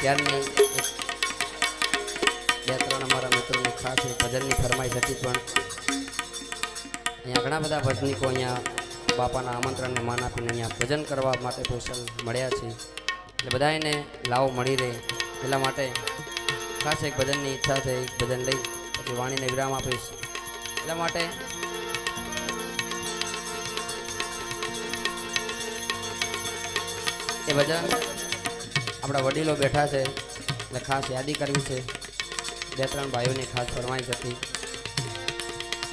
ત્યારની બે ત્રણ અમારા મિત્રોની ખાસ એક ભજનની ફરમાઈશ હતી, પણ અહીંયા ઘણા બધા ભજનીકો અહીંયા બાપાના આમંત્રણને માન આપીને અહીંયા ભજન કરવા માટે સ્પેશિયલ મળ્યા છે, એટલે બધાને લાવો મળી રહે એટલા માટે ખાસ એક ભજનની ઈચ્છા છે. એક ભજન લઈ પછી વાણીને વિરામ આપીશ. એટલા માટે એ ભજન આપણા વડીલો બેઠા છે એટલે ખાસ યાદી કરવી છે. બે ત્રણ ભાઈઓની ખાસ ફરમાઈશ હતી,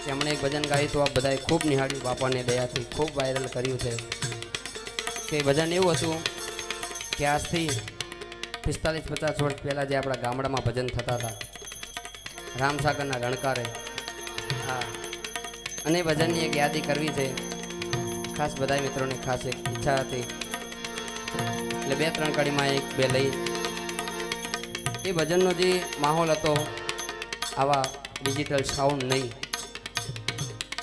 તેમણે એક ભજન ગાયું તો આ બધાએ ખૂબ નિહાળ્યું, બાપાને દયાથી ખૂબ વાયરલ કર્યું છે. કે ભજન એવું હતું કે આજથી 45-50 વર્ષ પહેલાં જે આપણા ગામડામાં ભજન થતા હતા રામસાગરના રણકારે, હા, અને ભજનની એક યાદી કરવી છે. ખાસ બધા મિત્રોની ખાસ એક ઈચ્છા હતી એટલે બે ત્રણ કડીમાં એક બે લઈ. એ ભજનનો જે માહોલ હતો આવા ડિજિટલ સાઉન્ડ નહીં,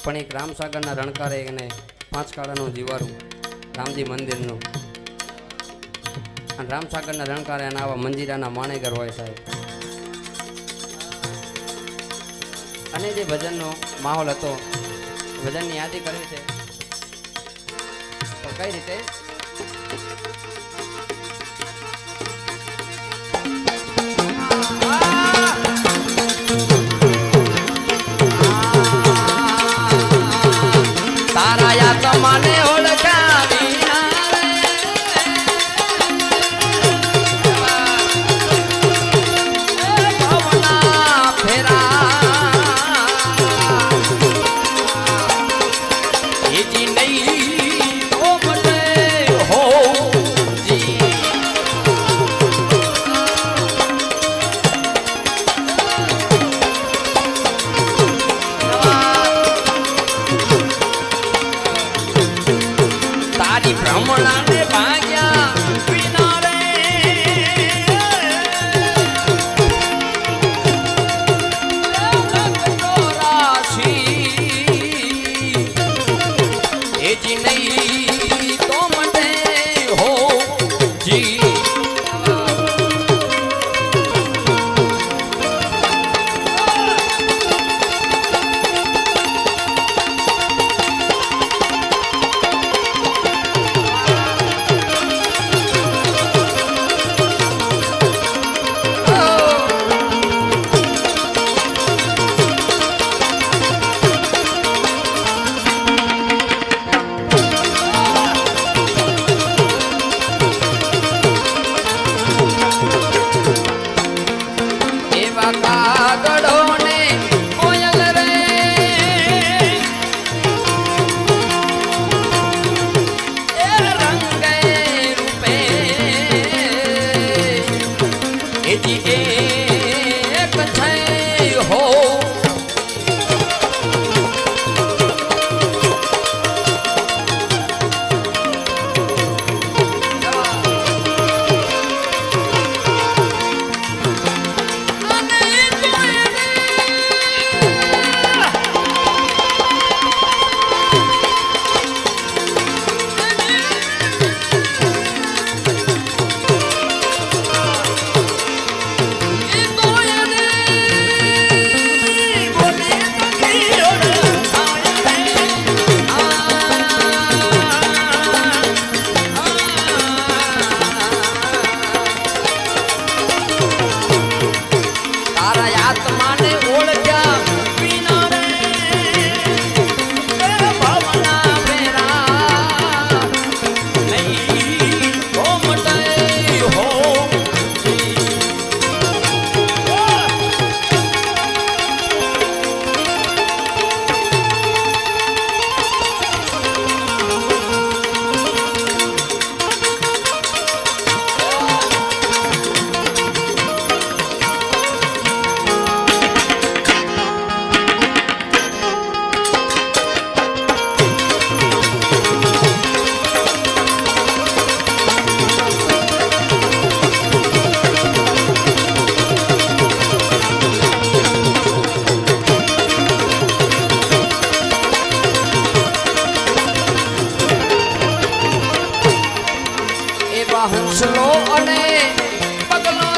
પણ એક રામસાગરના રણકારે અને 5 કાળાનું જીવારું રામજી મંદિરનું અને રામસાગરના રણકારે અને આવા મંજીરાના માણેગર હોય સાહેબ. અને જે ભજનનો માહોલ હતો ભજનની યાદી કરવી છે તો કઈ રીતે મને ઓળખાવી ફેરા એજી નહીં તો મને હો ભ્રમણાને ભાગ્યા વિના રે એજી નહીં તો મને હો જી હંસલો અને પગલો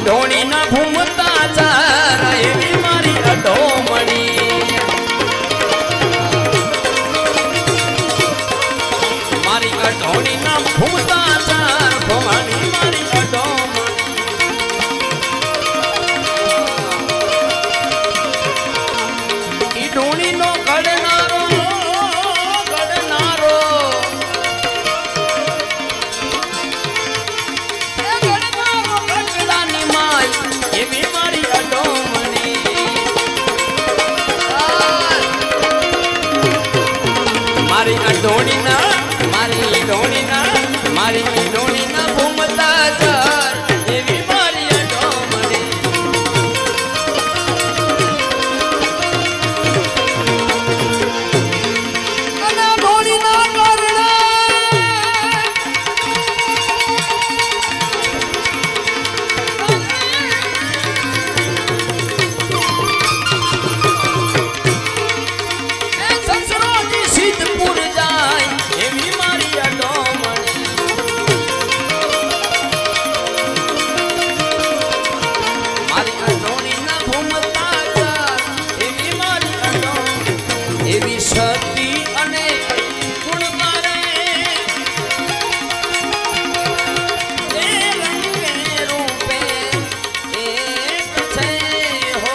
ઢોણી ના ભૂમતા ચાર એવી મારી અઢોમણી મારી અઢોણી ના ભૂમતા ચાર ભવાની મારી અઢોમણી ઈ ઢોણી નો ઘડનારો મારી અઢોણી ના મારી ઢોણી ના ભૂમતા ચાર એવી મારી અઢોમણી અને ઢોણી ના એવી સતી અને ગુણકારે એ રંગે રૂપે એક છે હો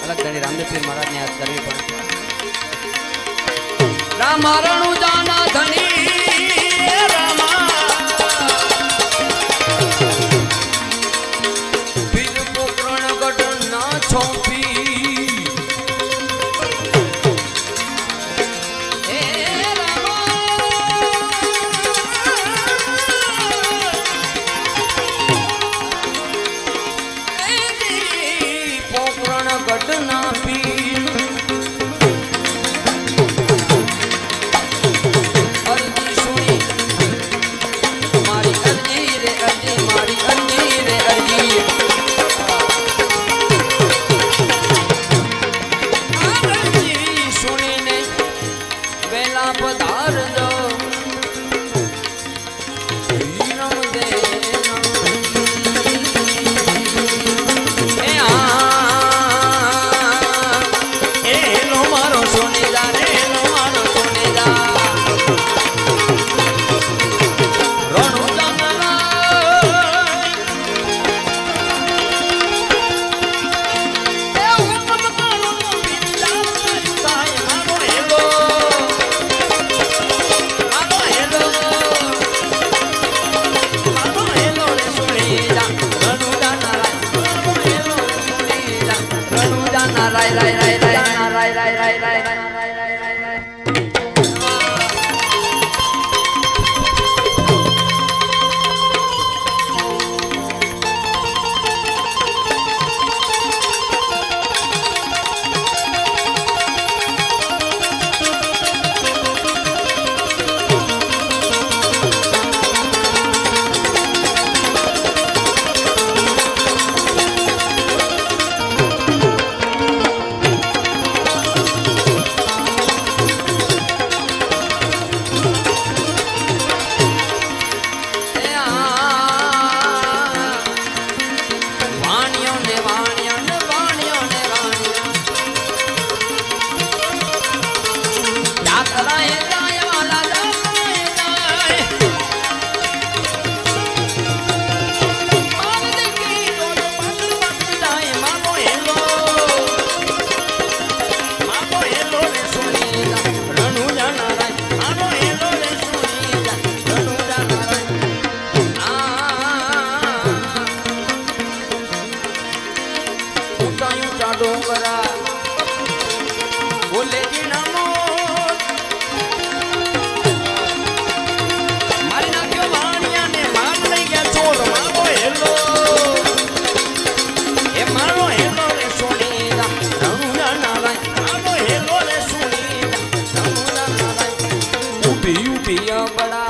અલગ ગણી રામદેવપીર મહારાજ ને યાદ કરવી પણ રામારણુ જાના ધણી રામા પીર પોકરણ ગઢ ના છોપી એ પોકરણ ગઢ ના પીર यूपी बड़ा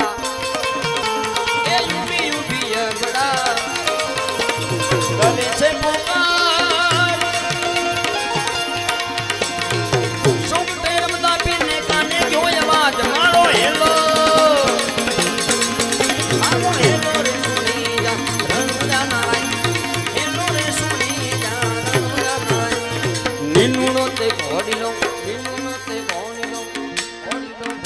ए यूपी बड़ा करे छे पुकार सुमते रमदा पीने काने जो आवाज मारो हेलो आगो हेलो रे सुनी जा रंगा नारायण हेलो रे सुनी जा रंगा नारायण निन्नुनो ते घोड़ीलो निन्नुनो ते घोड़ीलो घोड़ीलो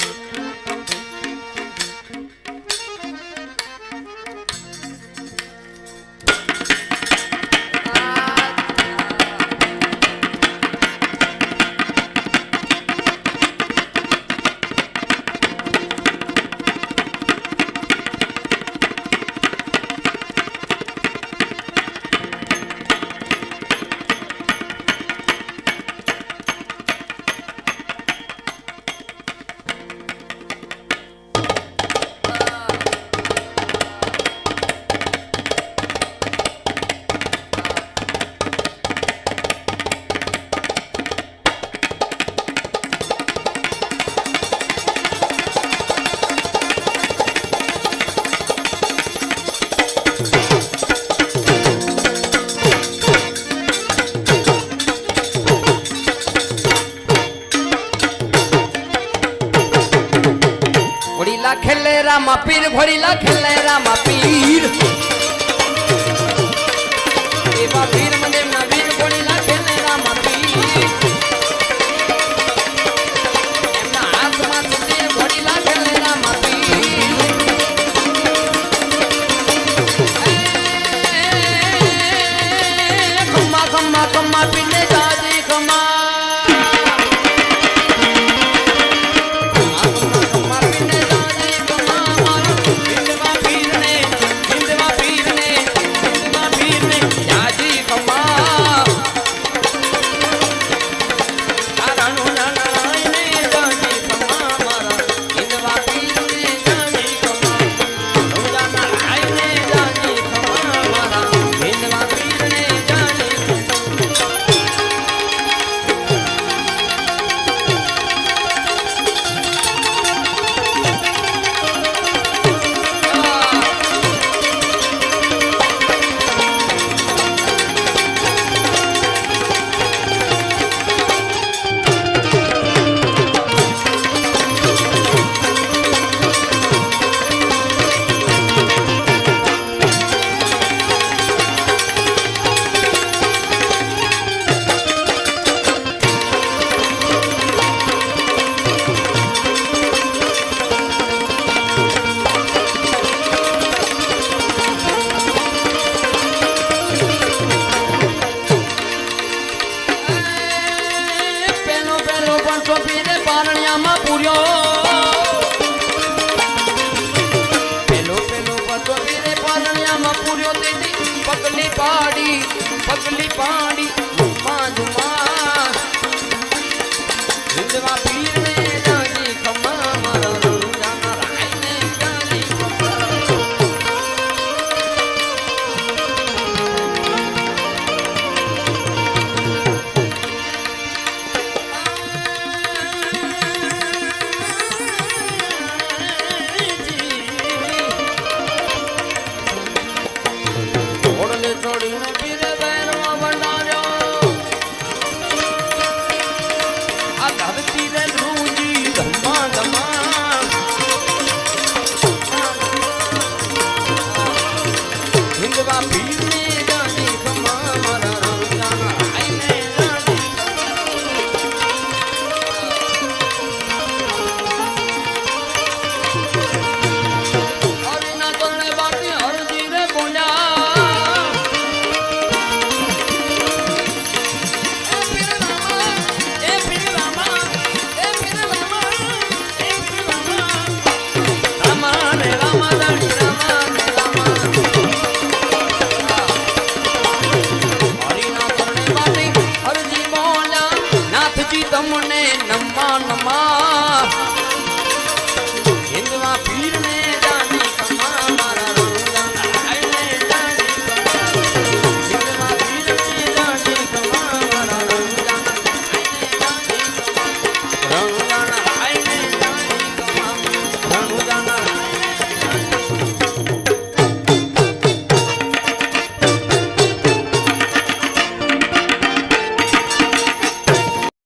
खेले रामा पीर घोड़ीला खेले रामा पीर एवा पीर